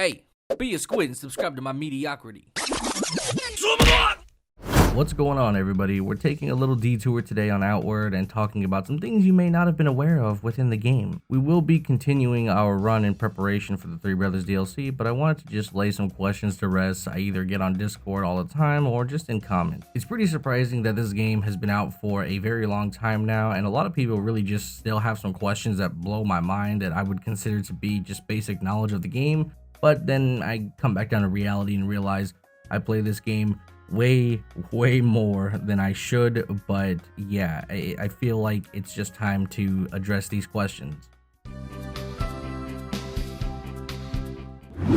Hey, be a squid and subscribe to my mediocrity. What's going on, everybody? We're taking a little detour today on Outward and talking about some things you may not have been aware of within the game. We will be continuing our run in preparation for the Three Brothers DLC, but I wanted to just lay some questions to rest. I either get on Discord all the time or just in comments. It's pretty surprising that this game has been out for a very long time now, and a lot of people really just still have some questions that blow my mind that I would consider to be just basic knowledge of the game. But then I come back down to reality and realize I play this game way more than I should, but yeah, I feel like it's just time to address these questions.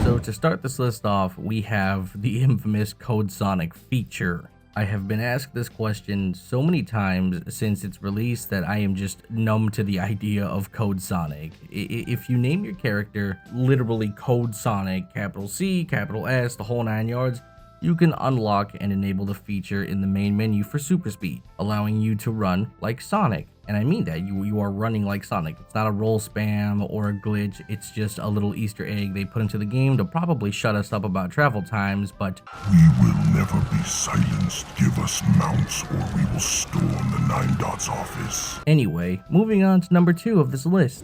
So to start this list off, we have the infamous Code Sonic feature. I have been asked this question so many times since its release that I am just numb to the idea of Code Sonic. If you name your character literally Code Sonic, capital C, capital S, the whole 9 yards, you can unlock and enable the feature in the main menu for super speed, allowing you to run like Sonic. And I mean that, you are running like Sonic. It's not a roll spam or a glitch, it's just a little Easter egg they put into the game to probably shut us up about travel times, but we will never be silenced. Give us mounts or we will storm the 9 Dots office. Anyway, moving on to number 2 of this list.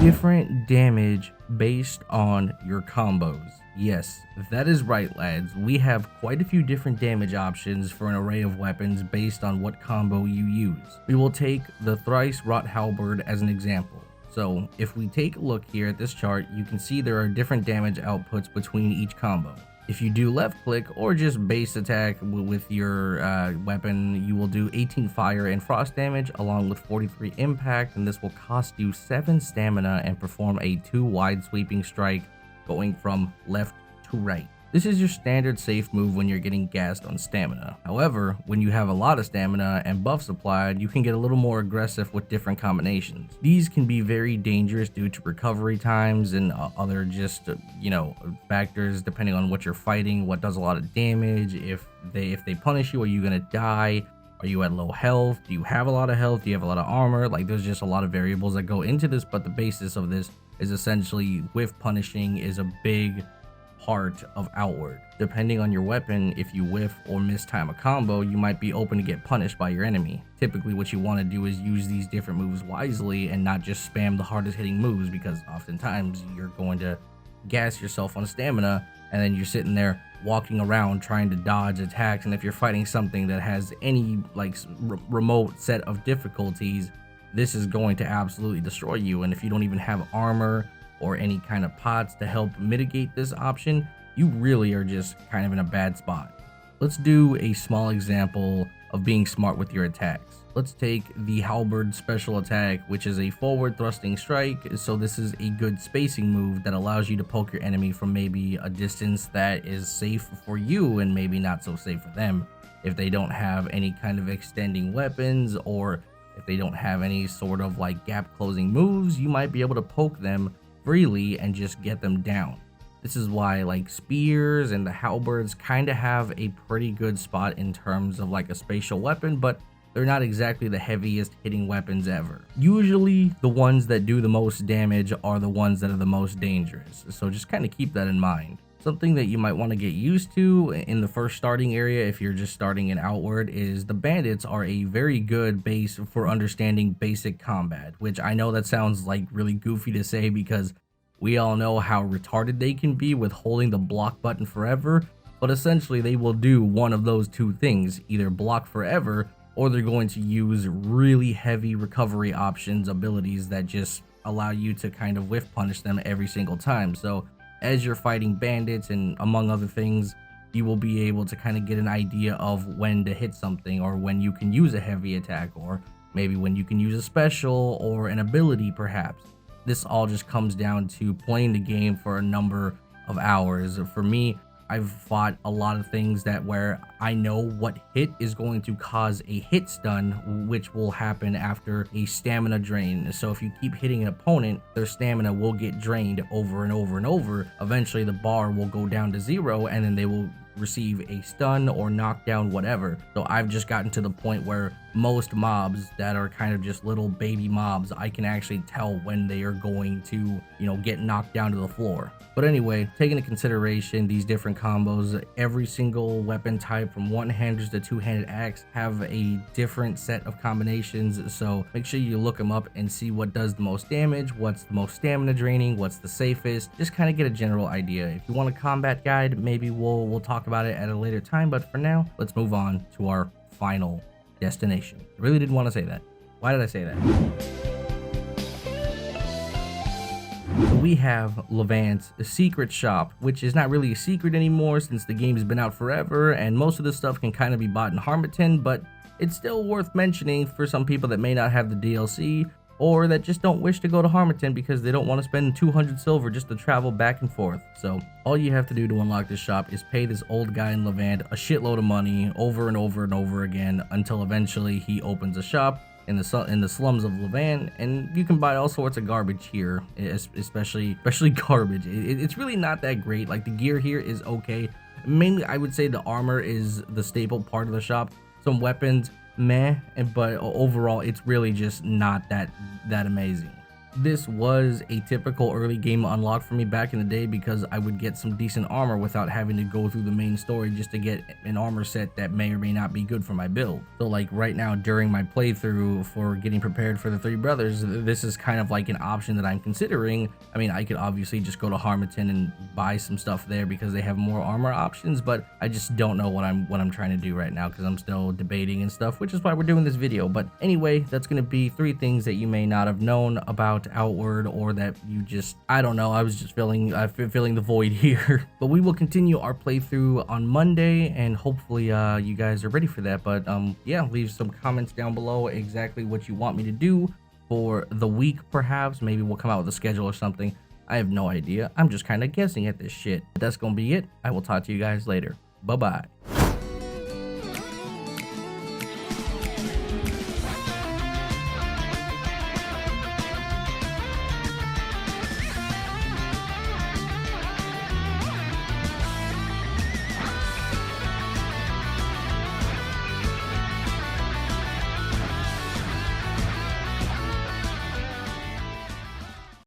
Different damage based on your combos. Yes, that is right, lads. We have quite a few different damage options for an array of weapons based on what combo you use. We will take the thrice wrought halberd as an example. So if we take a look here at this chart, you can see there are different damage outputs between each combo. If you do left click or just base attack with your weapon, you will do 18 fire and frost damage along with 43 impact, and this will cost you 7 stamina and perform a 2 wide sweeping strike going from left to right. This is your standard safe move when you're getting gassed on stamina. However, when you have a lot of stamina and buffs applied, you can get a little more aggressive with different combinations. These can be very dangerous due to recovery times and other just, factors depending on what you're fighting, what does a lot of damage, if they punish you, are you gonna die? Are you at low health? Do you have a lot of health? Do you have a lot of armor? Like, there's just a lot of variables that go into this, but the basis of this is essentially whiff punishing is a big part of Outward. Depending on your weapon, if you whiff or mistime a combo, you might be open to get punished by your enemy. Typically what you want to do is use these different moves wisely and not just spam the hardest hitting moves, because oftentimes you're going to gas yourself on stamina and then you're sitting there walking around trying to dodge attacks, and if you're fighting something that has any remote set of difficulties, this is going to absolutely destroy you. And if you don't even have armor or any kind of pots to help mitigate this option, you really are just kind of in a bad spot. Let's do a small example of being smart with your attacks. Let's take the halberd special attack, which is a forward thrusting strike. So this is a good spacing move that allows you to poke your enemy from maybe a distance that is safe for you and maybe not so safe for them. If they don't have any kind of extending weapons, or if they don't have any sort of gap closing moves, you might be able to poke them freely and just get them down. This is why spears and the halberds kind of have a pretty good spot in terms of a spatial weapon, but they're not exactly the heaviest hitting weapons ever. Usually the ones that do the most damage are the ones that are the most dangerous, so just kind of keep that in mind. Something that you might want to get used to in the first starting area if you're just starting in Outward is the bandits are a very good base for understanding basic combat, which I know that sounds really goofy to say because we all know how retarded they can be with holding the block button forever, but essentially they will do one of those two things, either block forever or they're going to use really heavy recovery options, abilities that just allow you to kind of whiff punish them every single time. So as you're fighting bandits and among other things, you will be able to kind of get an idea of when to hit something, or when you can use a heavy attack, or maybe when you can use a special or an ability perhaps. This all just comes down to playing the game for a number of hours. For me, I've fought a lot of things where I know what hit is going to cause a hit stun, which will happen after a stamina drain. So if you keep hitting an opponent, their stamina will get drained over and over and over. Eventually the bar will go down to 0 and then they will receive a stun or knockdown, whatever. So I've just gotten to the point where most mobs that are kind of just little baby mobs, I can actually tell when they are going to, get knocked down to the floor. But anyway, taking into consideration these different combos, every single weapon type from one-handers to two-handed axe have a different set of combinations, so make sure you look them up and see what does the most damage, what's the most stamina draining, what's the safest. Just kind of get a general idea. If you want a combat guide, maybe we'll talk about it at a later time, but for now, let's move on to our final destination. I really didn't want to say that. Why did I say that? So we have Levant's secret shop, which is not really a secret anymore since the game has been out forever, and most of this stuff can kind of be bought in Harmattan, but it's still worth mentioning for some people that may not have the DLC, or that just don't wish to go to Harmattan because they don't want to spend 200 silver just to travel back and forth. So all you have to do to unlock this shop is pay this old guy in Levant a shitload of money over and over and over again until eventually he opens a shop in the slums of Levant, and you can buy all sorts of garbage here, especially garbage. It's really not that great. Like, the gear here is okay. Mainly, I would say the armor is the staple part of the shop. Some weapons, meh, but overall, it's really just not that amazing. This was a typical early game unlock for me back in the day because I would get some decent armor without having to go through the main story just to get an armor set that may or may not be good for my build. So like right now during my playthrough for getting prepared for the Three Brothers, this is kind of like an option that I'm considering. I mean, I could obviously just go to Harmattan and buy some stuff there because they have more armor options, but I just don't know what I'm trying to do right now because I'm still debating and stuff, which is why we're doing this video. But anyway, that's going to be 3 things that you may not have known about Outward, or that you just, I don't know, I was just feeling the void here. But we will continue our playthrough on Monday, and hopefully you guys are ready for that. But yeah, leave some comments down below exactly what you want me to do for the week. Perhaps maybe we'll come out with a schedule or something. I have no idea. I'm just kind of guessing at this shit. But that's gonna be it. I will talk to you guys later. Bye bye.